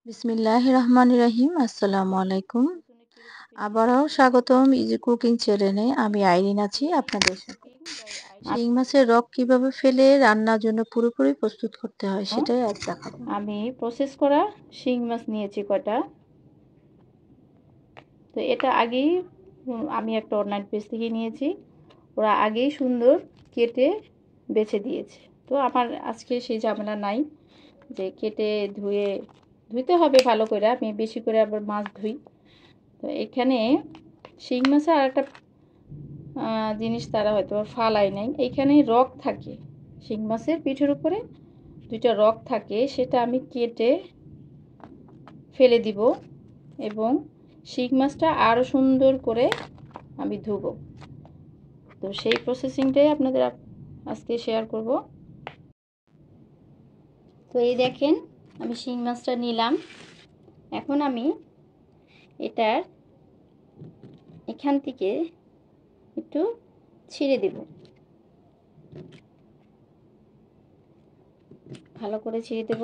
বিসমিল্লাহির রহমানির রহিম। আসসালামু আলাইকুম। আবারও স্বাগতম ইজি কুকিং চ্যানেলে। আমি আইরিন আছি আপনাদের সাথে। শিং মাছের রক কিভাবে ফেলে রান্নার জন্য পুরোপুরি প্রস্তুত করতে হয় সেটাই আজ দেখাবো। আমি প্রসেস করা শিং মাছ নিয়েছি কটা। তো এটা আগেই আমি একটা অনলাইন পেজ থেকে নিয়েছি, ওরা আগেই সুন্দর কেটে বেছে দিয়েছে। তো আমার আজকে সেই ঝামেলা নাই যে কেটে ধুইতে হবে ভালো করে। আমি বেশি করে আবার মাছ ধুই। তো এখানে শিং মাছে আর একটা জিনিস তারা হয়তো ফালাই নাই, এইখানে রক থাকে শিং মাছের পিঠের উপরে, দুইটা রক থাকে, সেটা আমি কেটে ফেলে দিব এবং শিং মাছটা আরও সুন্দর করে আমি ধুবো। তো সেই প্রসেসিংটাই আপনাদের আজকে শেয়ার করব। তো এই দেখেন আমি শিং মাছটা নিলাম। এখন আমি এটার এখান থেকে একটু ছিঁড়ে দেব, ভালো করে ছিঁড়ে দেব।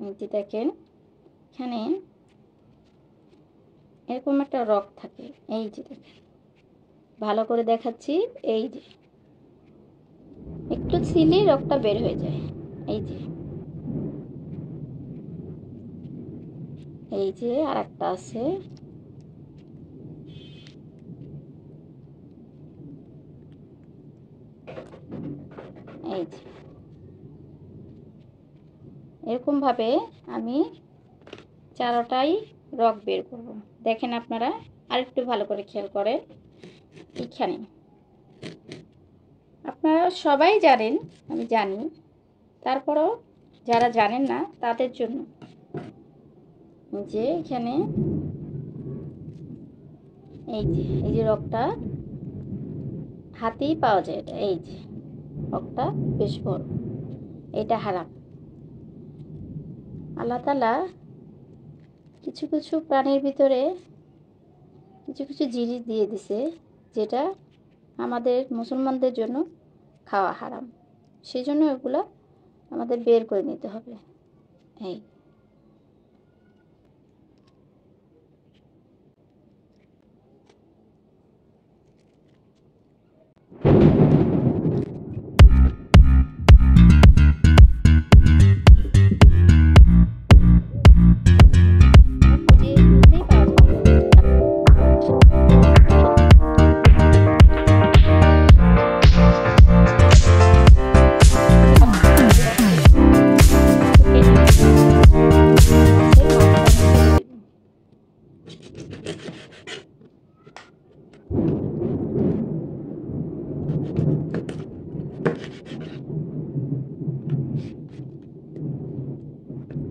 এই দেখেন এখানে এরকম একটা রক থাকে, এই যে দেখেন ভালো করে দেখাচ্ছি, এই যে একটু ছিলেই রকটা বের হয়ে যায়। এই যে এই যে আর একটা আছে, এই যে এরকম ভাবে আমি চারোটাই রক বের করব। দেখেন আপনারা আরেকটু ভালো করে খেয়াল করেন। এখানে আপনারা সবাই জানেন, আমি জানি, তারপরেও যারা জানেন না তাদের জন্য যে এখানে এই যে রকটা হাতেই পাওয়া যায়, এটা এই যে রকটা বেশ বড়, এটা হারাম। আল্লাহ তাআলা কিছু কিছু প্রাণীর ভিতরে কিছু কিছু জিনিস দিয়ে দিছে যেটা আমাদের মুসলমানদের জন্য খাওয়া হারাম, সেই জন্য ওগুলো আমাদের বের করে নিতে হবে। এই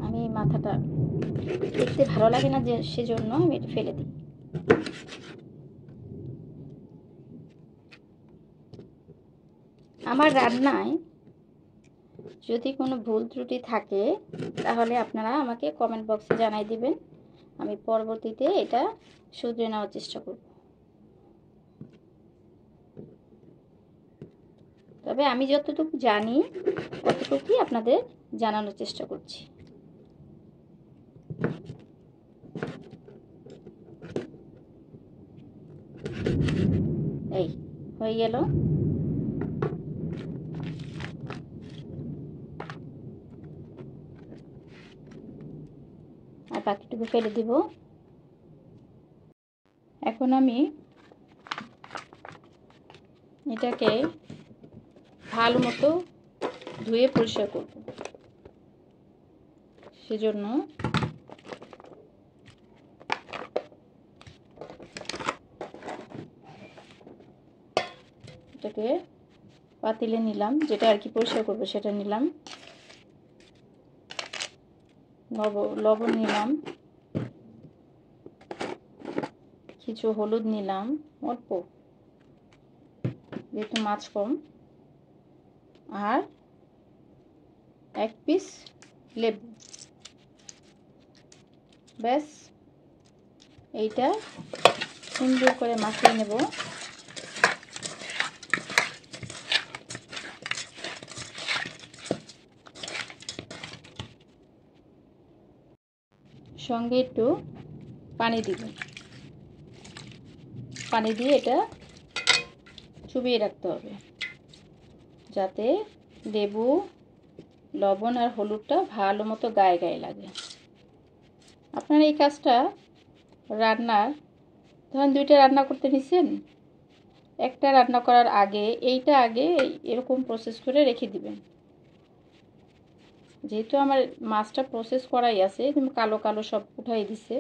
আমি মাথাটা দেখতে ভালো লাগে না, যে সেজন্য আমি এটা ফেলে দিই। আমার রান্নায় যদি কোনো ভুল ত্রুটি থাকে তাহলে আপনারা আমাকে কমেন্ট বক্সে জানাই দিবেন, আমি পরবর্তীতে এটা শুধরে নেওয়ার চেষ্টা করব। তবে আমি যতটুকু জানি ততটুকুই আপনাদের জানানোর চেষ্টা করছি। এই হয়ে গেল। আর বাকিটুকু ফেলে দিব। এখন আমি এটাকে ভালো মতো ধুয়ে পরিষ্কার করব, সেজন্য এটাকে পাতিলে নিলাম, যেটা আর কি পরিষ্কার করবো সেটা নিলাম। লবণ নিলাম, কিছু হলুদ নিলাম অল্প, যেহেতু মাছ কম, আর এক পিস লেবু। ব্যাস এইটা সুন্দর করে মাখিয়ে নেব। সঙ্গে একটু পানি দিব, পানি দিয়ে এটা চুবিয়ে রাখতে হবে যাতে লেবু, লবণ আর হলুদটা ভালো মতো গায়ে গায়ে লাগে। আপনারা এই কাজটা রান্নার, ধরেন 2টা রান্না করতে নিছেন, একটা রান্না করার আগে এইটা আগে এরকম প্রসেস করে রেখে দিবেন। যেহেতু আমার মাছটা প্রসেস করাই আছে, কিন্তু কালো কালো সব উঠাই দিছে,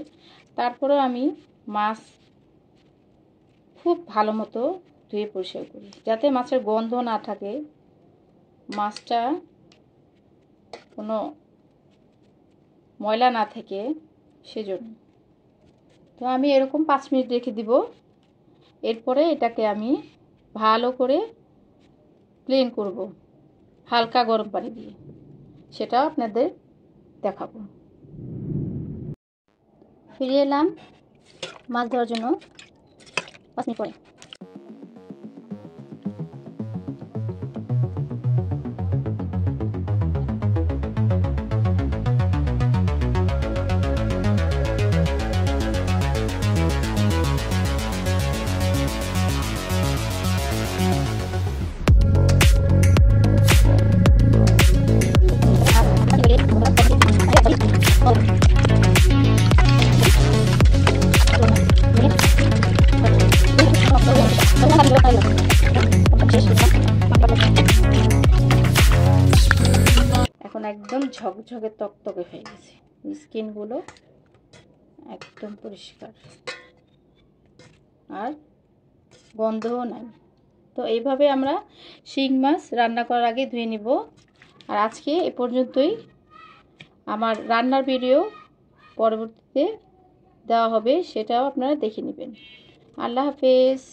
তারপরেও আমি মাছ খুব ভালো মতো ধুয়ে পরিষ্কার করি যাতে মাছের গন্ধ না থাকে, মাছটা কোনো ময়লা না থাকে, সেজন্য। তো আমি এরকম 5 মিনিট রেখে দিব। এরপরে এটাকে আমি ভালো করে ক্লিন করব হালকা গরম পানি দিয়ে, সেটাও আপনাদের দেখাবো। ফিরে এলাম মাছ ধরার জন্য 5 মিনিট পরে। এখন একদম ঝকঝকে তকতকে হয়ে গেছে, স্কিনগুলো একদম পরিষ্কার আর গন্ধও নাই। তো এইভাবে আমরা শিং মাছ রান্না করার আগে ধুয়ে নিব। আর আজকে এ পর্যন্তই। আমার রান্নার ভিডিও পরবর্তীতে দেওয়া হবে, সেটাও আপনারা দেখে নেবেন। আল্লাহ হাফেজ।